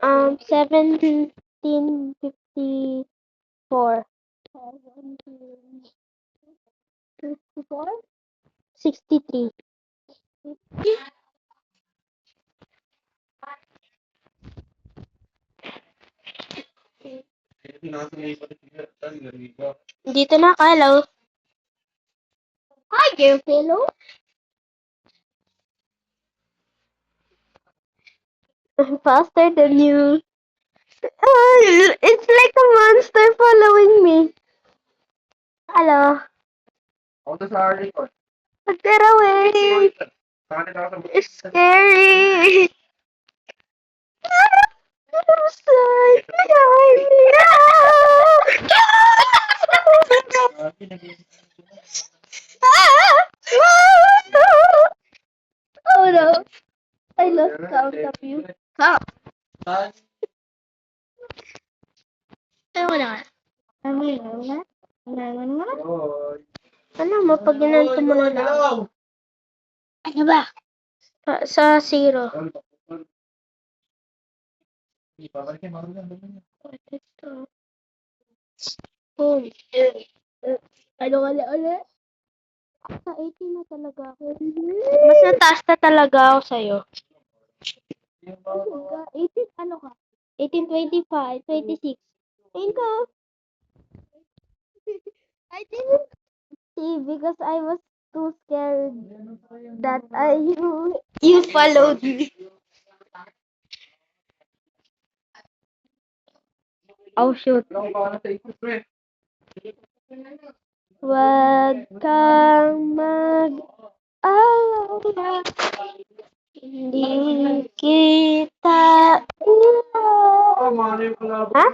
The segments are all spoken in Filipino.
1754. 54? 63. Dito na, hello. Hi there, fellow. I'm faster than you. It's like a monster following me. Hello. Get away. It's scary. I'm sorry. Oh no, I lost count of you. Count. Wala. Ano mo, pag ginanto mo na lang. Ano ba? Sa zero. Ito. Boom. Ano ulit? Sa 18 na talaga ako. Mas nataas na talaga ako sa'yo. 18, ano ka? 18, 25, 26. Ayun ka. I didn't. See, because I was too scared that you followed me. Oh, shoot. Wag kang mag-alala. Hindi kita Ha?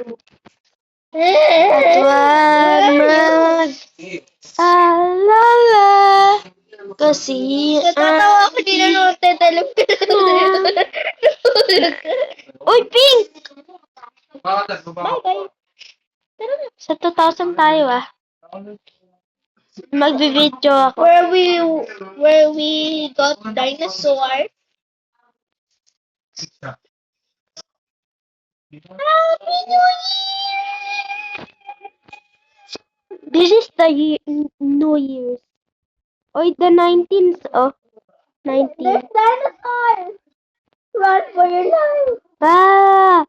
At wag mag-alala. Kasi Natatawa ako, di na telephone. Uy, Pink! Bye, bye. Sa 2000 tayo Magbi-video ako. Where we got dinosaur. Happy New Year! This is the New Year's. Oy, the 19th, oh. 19. There's dinosaurs! Run for your life! Ah!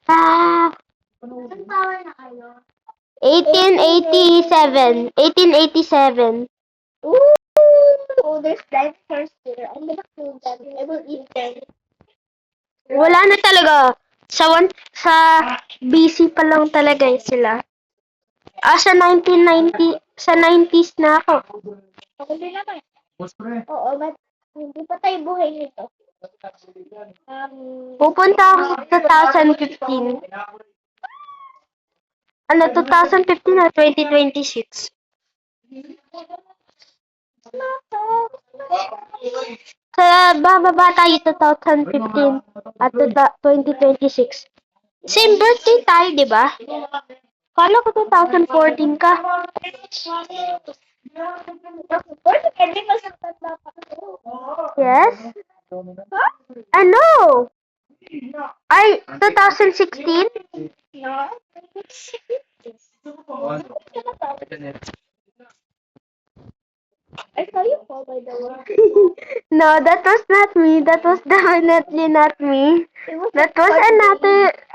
Ah! Anong power na kayo? 1887. 1887. Ooh! There's dinosaurs there. I'm gonna kill them. I will eat them. Wala na talaga. Sa BC pa lang talaga sila. Sa 1990, sa 90s na ako. Ako din naman. Oo, but hindi pa tayo buhay nito. Pupunta ako sa 2015. Ano, 2015 na 2026? Sa bababa tayo 2015 at 2026. Same birthday tayo, di ba? Kala ko 2014 ka. Yes? Ano? Ay, 2016? No. I saw you fall by the way. No, that was not me. That was definitely not me. That was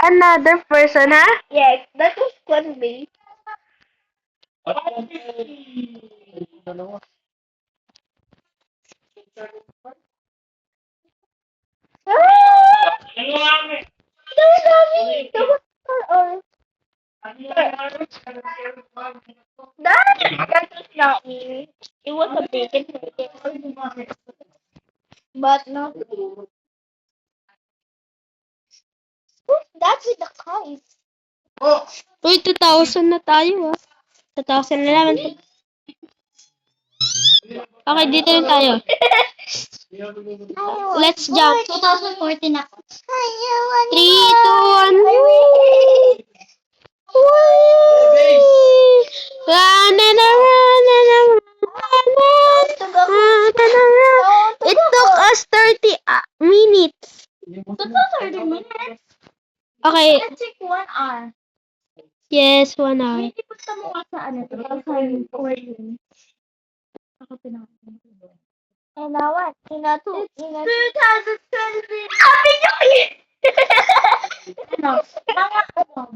another person, huh? Yes, that was Quan B. That was not me. It was a bacon pancake. But no. That's with the kites. Uy, 2000 na tayo, 2011. Okay, dito rin tayo. Let's jump. 2014 ako. 3, 2, 1. Run and around and around and around. It took us 30 minutes. Took us 30 minutes. Okay, Let's take 1 hour. yes, 1 hour. Hindi punta mo nga sa 2014. Ako pinaka. Ina 1, Ina 2, Ina 2020. Happy New Year!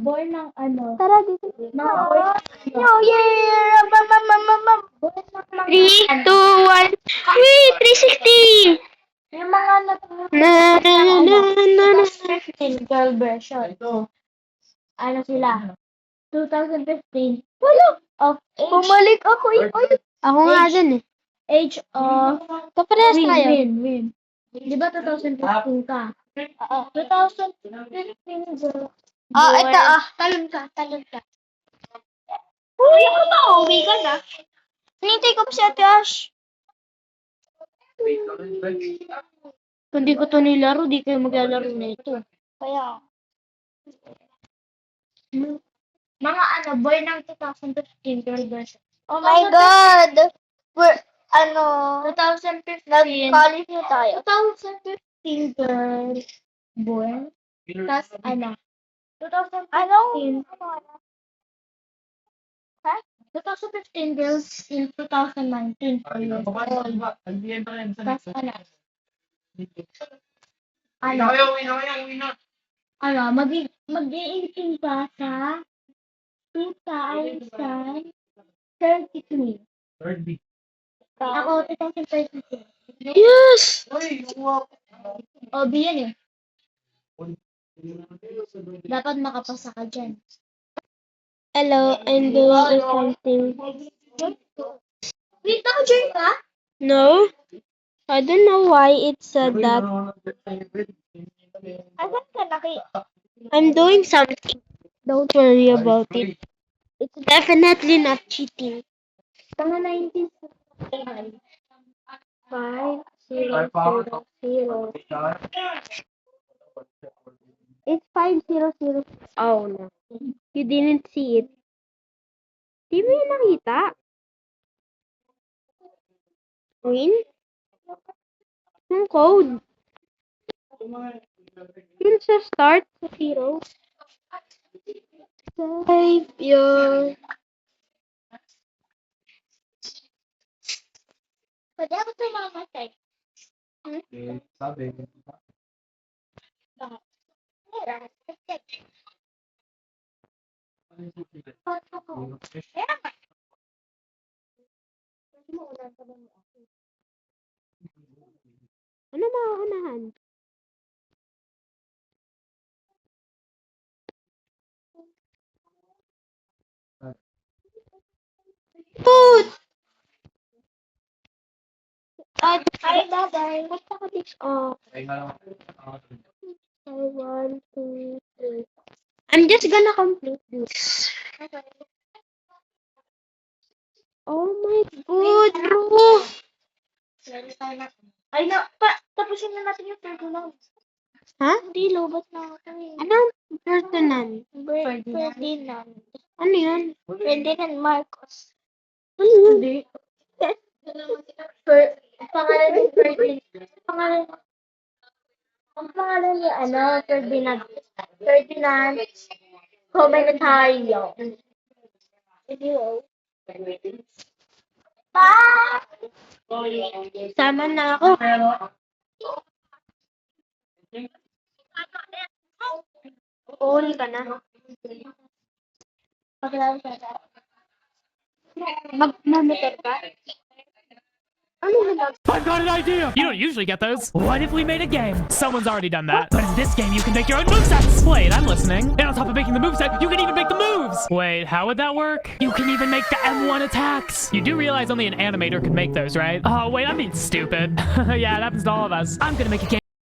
Born ng Tara dito. mga born ng New Year! Born ng mga 3, 2, 1. Wait, 360! Yung mga Na, na, na, na, na. 2015 girl version. Ano sila? 2015. Wala! Of age. Bumalik ako. Ako nga Age. din eh. Age of Kaparehas tayo. win. Di ba 2015 ka? Oo. 2015 girl. Oh, ito Talon ka. Uy, ako na. Uwi ka na. Hinintay ko pa si Ate Ash. Kung di ko to nilaro, di kayo maglalaro na ito. Kaya. Mga boy ng 2015 girl version. Oh my God! We're, 2015. nag-college na tayo. 2015 girl boy. Tapos 2015. Ha? 2015 girls in 2019. Tapos mag-i-18 pa sa 2033. Ako, 2032. Yes! O, B yan eh. Dapat makapasa ka dyan. Hello, I'm doing something. Wait, naka-join ka? No? I don't know why it said that. Asan ka I'm doing something. Don't worry about it. It's definitely not cheating. Tanga 19. 5000. It's 500. Oh no. You didn't see it. Di mo yun nakita? Win? Yung code. Yun sa start sa 0. Save your... Pwede ako sa mamatay. Ano mauunahan? Food! Ay, bye-bye. Basta ka this off. I want to... I'm just gonna complete this. Oh my god, bro! Ay, tapusin na natin yung Ferdinand. Ha? Hindi, lobat na ako eh. Anong Ferdinand? Ferdinand. Ano yun? Ferdinand Marcos. Ano yun? Hindi. Pangalan ni Ferdinand. Ang pangalan niya, Ferdinand. Ferdinand Comentario. Sama na ako. Uuwi ka na. Mag-monitor ka? Ano na? I've got an idea! You don't usually get those. What if we made a game? Someone's already done that. But in this game, you can make your own movesets. Wait, I'm listening. And on top of making the moveset, you can even make the moves. Wait, how would that work? You can even make the M1 attacks. You do realize only an animator could make those, right? Oh, wait, I'm being stupid. Yeah, it happens to all of us. I'm gonna make a game